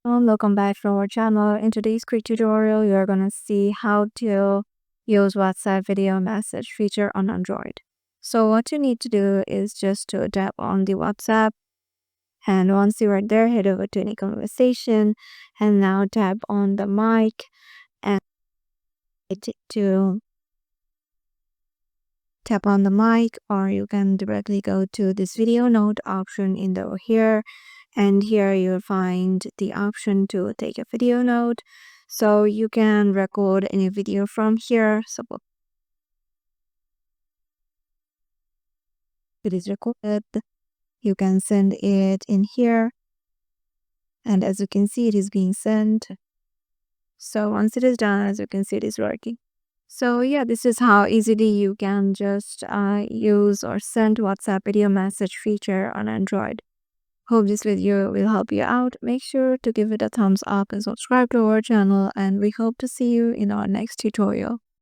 Welcome back to our channel. In today's quick tutorial, you're gonna see how to use WhatsApp video message feature on Android. So what you need to do is just to tap on the WhatsApp, and once you are there, head over to any conversation, and now tap on the mic and to tap on the mic, or you can directly go to this video note option in the here, and here you'll find the option to take a video note, so you can record any video from here. So it is recorded, you can send it in here, and as you can see, it is being sent. So once it is done, as you can see, it is working. So yeah, this is how easily you can just use or send WhatsApp video message feature on Android. Hope this video will help you out. Make sure to give it a thumbs up and subscribe to our channel, and we hope to see you in our next tutorial.